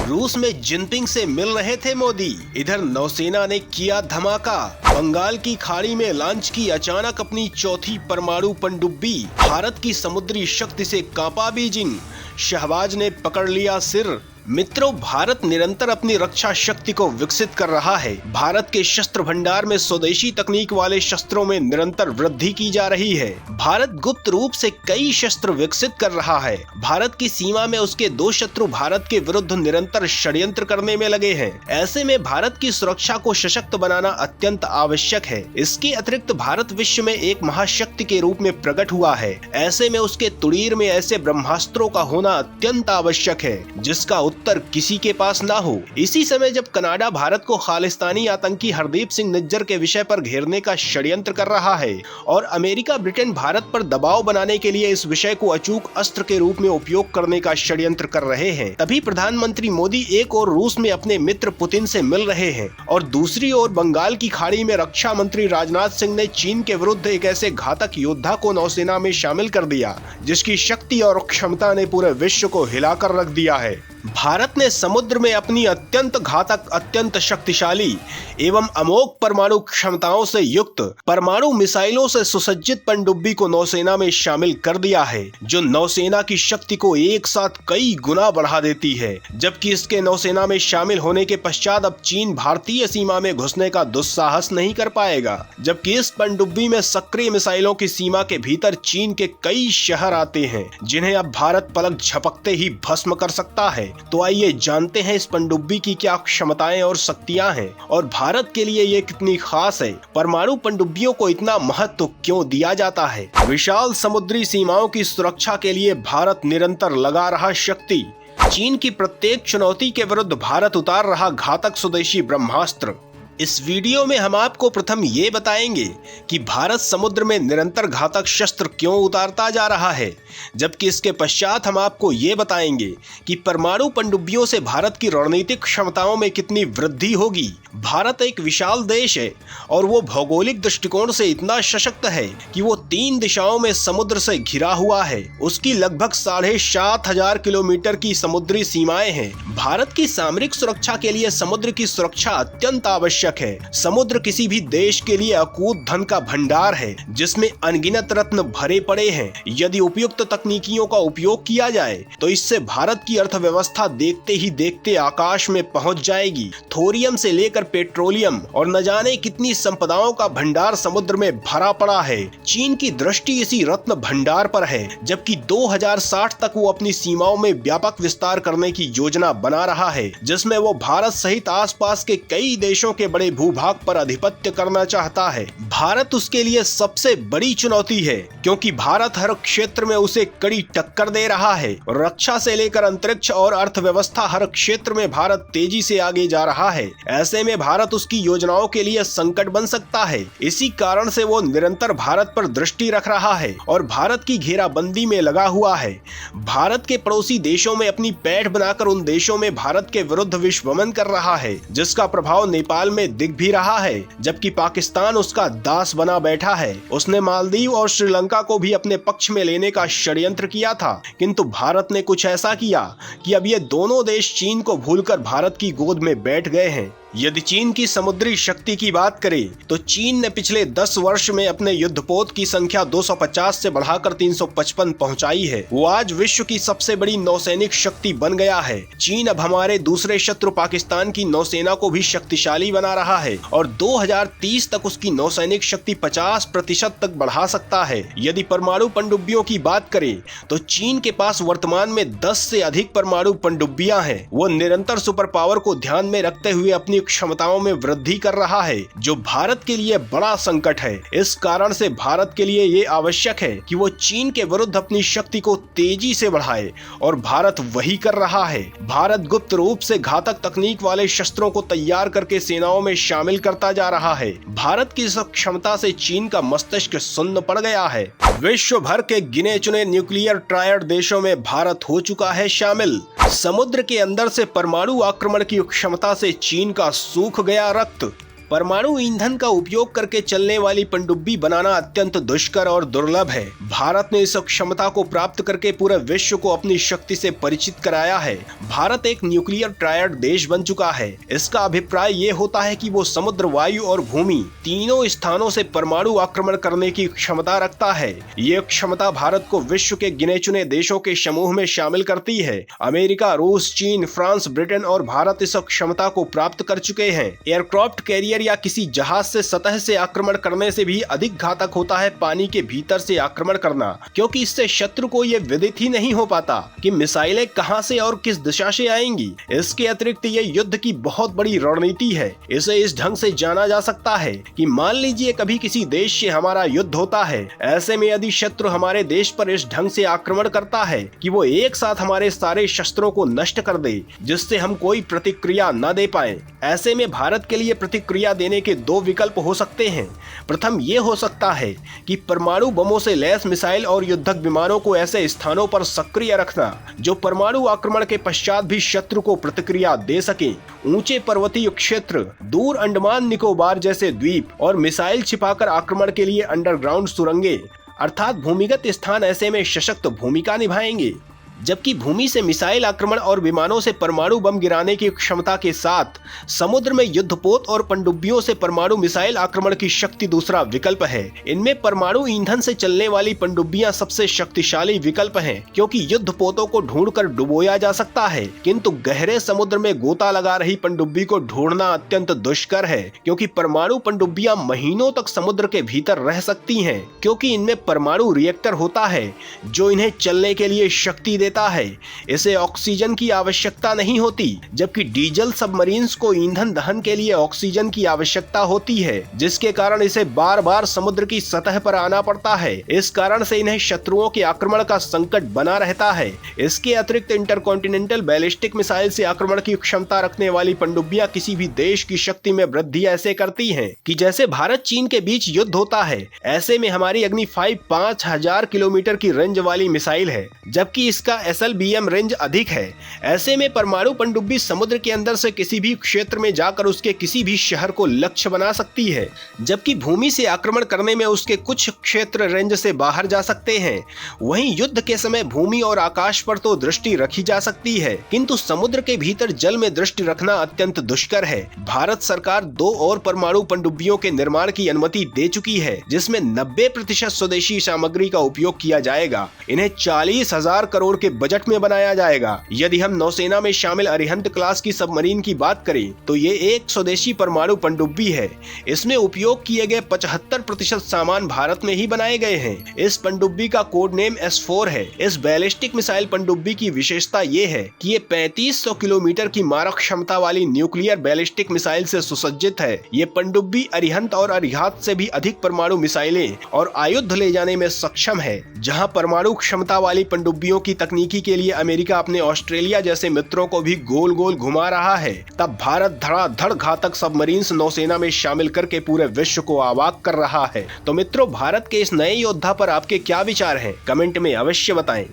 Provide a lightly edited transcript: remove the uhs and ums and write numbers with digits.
रूस में जिनपिंग से मिल रहे थे मोदी। इधर नौसेना ने किया धमाका, बंगाल की खाड़ी में लॉन्च की अचानक अपनी चौथी परमाणु पनडुब्बी। भारत की समुद्री शक्ति से कांपा बीजिंग, शहबाज ने पकड़ लिया सिर। मित्रों, भारत निरंतर अपनी रक्षा शक्ति को विकसित कर रहा है। भारत के शस्त्र भंडार में स्वदेशी तकनीक वाले शस्त्रों में निरंतर वृद्धि की जा रही है। भारत गुप्त रूप से कई शस्त्र विकसित कर रहा है। भारत की सीमा में उसके दो शत्रु भारत के विरुद्ध निरंतर षड्यंत्र करने में लगे हैं। ऐसे में भारत की सुरक्षा को सशक्त बनाना अत्यंत आवश्यक है। इसके अतिरिक्त भारत विश्व में एक महाशक्ति के रूप में प्रकट हुआ है। ऐसे में उसके तुड़ीर में ऐसे ब्रह्मास्त्रों का होना अत्यंत आवश्यक है जिसका उत्तर किसी के पास ना हो। इसी समय जब कनाडा भारत को खालिस्तानी आतंकी हरदीप सिंह निज्जर के विषय पर घेरने का षड्यंत्र कर रहा है और अमेरिका ब्रिटेन भारत पर दबाव बनाने के लिए इस विषय को अचूक अस्त्र के रूप में उपयोग करने का षड्यंत्र कर रहे हैं, तभी प्रधानमंत्री मोदी एक और रूस में अपने मित्र पुतिन से मिल रहे हैं और दूसरी ओर बंगाल की खाड़ी में रक्षा मंत्री राजनाथ सिंह ने चीन के विरुद्ध एक ऐसे घातक योद्धा को नौसेना में शामिल कर दिया जिसकी शक्ति और क्षमता ने पूरे विश्व को हिलाकर रख दिया है। भारत ने समुद्र में अपनी अत्यंत घातक, अत्यंत शक्तिशाली एवं अमोघ परमाणु क्षमताओं से युक्त परमाणु मिसाइलों से सुसज्जित पनडुब्बी को नौसेना में शामिल कर दिया है, जो नौसेना की शक्ति को एक साथ कई गुना बढ़ा देती है। जबकि इसके नौसेना में शामिल होने के पश्चात अब चीन भारतीय सीमा में घुसने का दुस्साहस नहीं कर पाएगा। जबकि इस पनडुब्बी में सक्रिय मिसाइलों की सीमा के भीतर चीन के कई शहर आते हैं जिन्हें अब भारत पलक झपकते ही भस्म कर सकता है। तो आइए जानते हैं इस पनडुब्बी की क्या क्षमताएं और शक्तियां हैं और भारत के लिए ये कितनी खास है। परमाणु पनडुब्बियों को इतना महत्व क्यों दिया जाता है। विशाल समुद्री सीमाओं की सुरक्षा के लिए भारत निरंतर लगा रहा शक्ति। चीन की प्रत्येक चुनौती के विरुद्ध भारत उतार रहा घातक स्वदेशी ब्रह्मास्त्र। इस वीडियो में हम आपको प्रथम ये बताएंगे कि भारत समुद्र में निरंतर घातक शस्त्र क्यों उतारता जा रहा है, जबकि इसके पश्चात हम आपको ये बताएंगे कि परमाणु पनडुब्बियों से भारत की रणनीतिक क्षमताओं में कितनी वृद्धि होगी। भारत एक विशाल देश है और वो भौगोलिक दृष्टिकोण से इतना सशक्त है कि वो 3 दिशाओं में समुद्र से घिरा हुआ है। उसकी लगभग 7,500 किलोमीटर की समुद्री सीमाएं हैं। भारत की सामरिक सुरक्षा के लिए समुद्र की सुरक्षा अत्यंत आवश्यक है। समुद्र किसी भी देश के लिए अकूत धन का भंडार है जिसमें अनगिनत रत्न भरे पड़े हैं। यदि उपयुक्त तकनीकियों का उपयोग किया जाए तो इससे भारत की अर्थव्यवस्था देखते ही देखते आकाश में पहुंच जाएगी। थोरियम से लेकर पेट्रोलियम और न जाने कितनी संपदाओं का भंडार समुद्र में भरा पड़ा है। चीन की दृष्टि इसी रत्न भंडार पर है, जबकि 2060 तक वो अपनी सीमाओं में व्यापक विस्तार करने की योजना बना रहा है, जिसमें वो भारत सहित आसपास के कई देशों के बड़े भूभाग पर आधिपत्य करना चाहता है। भारत उसके लिए सबसे बड़ी चुनौती है क्योंकि भारत हर क्षेत्र में उसे कड़ी टक्कर दे रहा है। रक्षा से लेकर अंतरिक्ष और अर्थव्यवस्था हर क्षेत्र में भारत तेजी से आगे जा रहा है। ऐसे में भारत उसकी योजनाओं के लिए संकट बन सकता है। इसी कारण से वो निरंतर भारत पर दृष्टि रख रहा है और भारत की घेराबंदी में लगा हुआ है। भारत के पड़ोसी देशों में अपनी पैठ बनाकर उन देशों में भारत के विरुद्ध विश्वमन कर रहा है, जिसका प्रभाव नेपाल में दिख भी रहा है, जबकि पाकिस्तान उसका दास बना बैठा है। उसने मालदीव और श्रीलंका को भी अपने पक्ष में लेने का षड्यंत्र किया था, किंतु भारत ने कुछ ऐसा किया कि अब ये दोनों देश चीन को भूलकर भारत की गोद में बैठ गए हैं। यदि चीन की समुद्री शक्ति की बात करें तो चीन ने पिछले 10 वर्ष में अपने युद्धपोत की संख्या 250 से बढ़ाकर 355 पहुंचाई है। वो आज विश्व की सबसे बड़ी नौसैनिक शक्ति बन गया है। चीन अब हमारे दूसरे शत्रु पाकिस्तान की नौसेना को भी शक्तिशाली बना रहा है और 2030 तक उसकी नौसैनिक शक्ति 50% तक बढ़ा सकता है। यदि परमाणु पनडुब्बियों की बात करें तो चीन के पास वर्तमान में 10 से अधिक परमाणु पनडुब्बियां हैं। वो निरंतर सुपर पावर को ध्यान में रखते हुए अपनी क्षमताओं में वृद्धि कर रहा है, जो भारत के लिए बड़ा संकट है। इस कारण से भारत के लिए ये आवश्यक है कि वो चीन के विरुद्ध अपनी शक्ति को तेजी से बढ़ाए और भारत वही कर रहा है। भारत गुप्त रूप से घातक तकनीक वाले शस्त्रों को तैयार करके सेनाओं में शामिल करता जा रहा है। भारत की इस क्षमता से चीन का मस्तिष्क सुन्न पड़ गया है। विश्व भर के गिने चुने न्यूक्लियर ट्रायड देशों में भारत हो चुका है शामिल। समुद्र के अंदर से परमाणु आक्रमण की क्षमता से चीन का सूख गया रक्त। परमाणु ईंधन का उपयोग करके चलने वाली पनडुब्बी बनाना अत्यंत दुष्कर और दुर्लभ है। भारत ने इस क्षमता को प्राप्त करके पूरे विश्व को अपनी शक्ति से परिचित कराया है। भारत एक न्यूक्लियर ट्रायड देश बन चुका है। इसका अभिप्राय ये होता है कि वो समुद्र, वायु और भूमि तीनों स्थानों से परमाणु आक्रमण करने की क्षमता रखता है। ये क्षमता भारत को विश्व के गिने चुने देशों के समूह में शामिल करती है। अमेरिका, रूस, चीन, फ्रांस, ब्रिटेन और भारत इस क्षमता को प्राप्त कर चुके हैं। एयरक्राफ्ट कैरियर या किसी जहाज से सतह से आक्रमण करने से भी अधिक घातक होता है पानी के भीतर से आक्रमण करना, क्योंकि इससे शत्रु को यह विदित ही नहीं हो पाता कि मिसाइलें कहां से और किस दिशा से आएंगी। इसके अतिरिक्त ये युद्ध की बहुत बड़ी रणनीति है। इसे इस ढंग से जाना जा सकता है कि मान लीजिए कभी किसी देश से हमारा युद्ध होता है, ऐसे में यदि शत्रु हमारे देश पर इस ढंग से आक्रमण करता है कि वो एक साथ हमारे सारे शस्त्रों को नष्ट कर दे, जिससे हम कोई प्रतिक्रिया न दे पाए, ऐसे में भारत के लिए प्रतिक्रिया देने के दो विकल्प हो सकते हैं। प्रथम ये हो सकता है कि परमाणु बमों से लैस मिसाइल और युद्धक विमानों को ऐसे स्थानों पर सक्रिय रखना जो परमाणु आक्रमण के पश्चात भी शत्रु को प्रतिक्रिया दे सके। ऊंचे पर्वतीय क्षेत्र, दूर अंडमान निकोबार जैसे द्वीप और मिसाइल छिपाकर आक्रमण के लिए अंडरग्राउंड सुरंगें अर्थात भूमिगत स्थान ऐसे में सशक्त भूमिका निभाएंगे। जबकि भूमि से मिसाइल आक्रमण और विमानों से परमाणु बम गिराने की क्षमता के साथ समुद्र में युद्धपोत और पनडुब्बियों से परमाणु मिसाइल आक्रमण की शक्ति दूसरा विकल्प है। इनमें परमाणु ईंधन से चलने वाली पनडुब्बियां सबसे शक्तिशाली विकल्प हैं, क्योंकि युद्धपोतों को ढूंढकर डुबोया जा सकता है, किंतु गहरे समुद्र में गोता लगा रही पनडुब्बी को ढूंढना अत्यंत दुष्कर है, क्योंकि परमाणु पनडुब्बियां महीनों तक समुद्र के भीतर रह सकती हैं, क्योंकि इनमें परमाणु रिएक्टर होता है जो इन्हें चलने के लिए शक्ति देता है। इसे ऑक्सीजन की आवश्यकता नहीं होती, जबकि डीजल सबमरीन्स को ईंधन दहन के लिए ऑक्सीजन की आवश्यकता होती है, जिसके कारण इसे बार बार समुद्र की सतह पर आना पड़ता है। इस कारण से इन्हें शत्रुओं के आक्रमण का संकट बना रहता है। इसके अतिरिक्त इंटरकॉन्टिनेंटल बैलिस्टिक मिसाइल से आक्रमण की क्षमता रखने वाली पनडुब्बियां किसी भी देश की शक्ति में वृद्धि ऐसे करती हैं कि जैसे भारत चीन के बीच युद्ध होता है, ऐसे में हमारी अग्नि 5 5000 किलोमीटर की रेंज वाली मिसाइल है, जबकि इसका SLBM रेंज अधिक है। ऐसे में परमाणु पनडुब्बी समुद्र के अंदर से किसी भी क्षेत्र में जाकर उसके किसी भी शहर को लक्ष्य बना सकती है, जबकि भूमि से आक्रमण करने में उसके कुछ क्षेत्र रेंज से बाहर जा सकते हैं। वहीं युद्ध के समय भूमि और आकाश पर तो दृष्टि रखी जा सकती है, किंतु समुद्र के भीतर जल में दृष्टि रखना अत्यंत दुष्कर है। भारत सरकार 2 और परमाणु पनडुब्बियों के निर्माण की अनुमति दे चुकी है, जिसमें 90% स्वदेशी सामग्री का उपयोग किया जाएगा। इन्हें 40,000 करोड़ के बजट में बनाया जाएगा। यदि हम नौसेना में शामिल अरिहंत क्लास की सबमरीन की बात करें तो ये एक स्वदेशी परमाणु पनडुब्बी है। इसमें उपयोग किए गए 75% सामान भारत में ही बनाए गए हैं। इस पनडुब्बी का कोड नेम S4 है। इस बैलिस्टिक मिसाइल पनडुब्बी की विशेषता ये है कि ये 3500 किलोमीटर की मारक क्षमता वाली न्यूक्लियर बैलिस्टिक मिसाइल से सुसज्जित है। ये पनडुब्बी अरिहंत और अरिघात से भी अधिक परमाणु मिसाइलें और आयुध ले जाने में सक्षम है। जहां परमाणु क्षमता वाली पनडुब्बियों की तकनीकी के लिए अमेरिका अपने ऑस्ट्रेलिया जैसे मित्रों को भी गोल गोल घुमा रहा है, तब भारत धड़ाधड़ घातक सबमरीन्स नौसेना में शामिल करके पूरे विश्व को अवाक कर रहा है। तो मित्रों, भारत के इस नए योद्धा पर आपके क्या विचार हैं? कमेंट में अवश्य बताएं।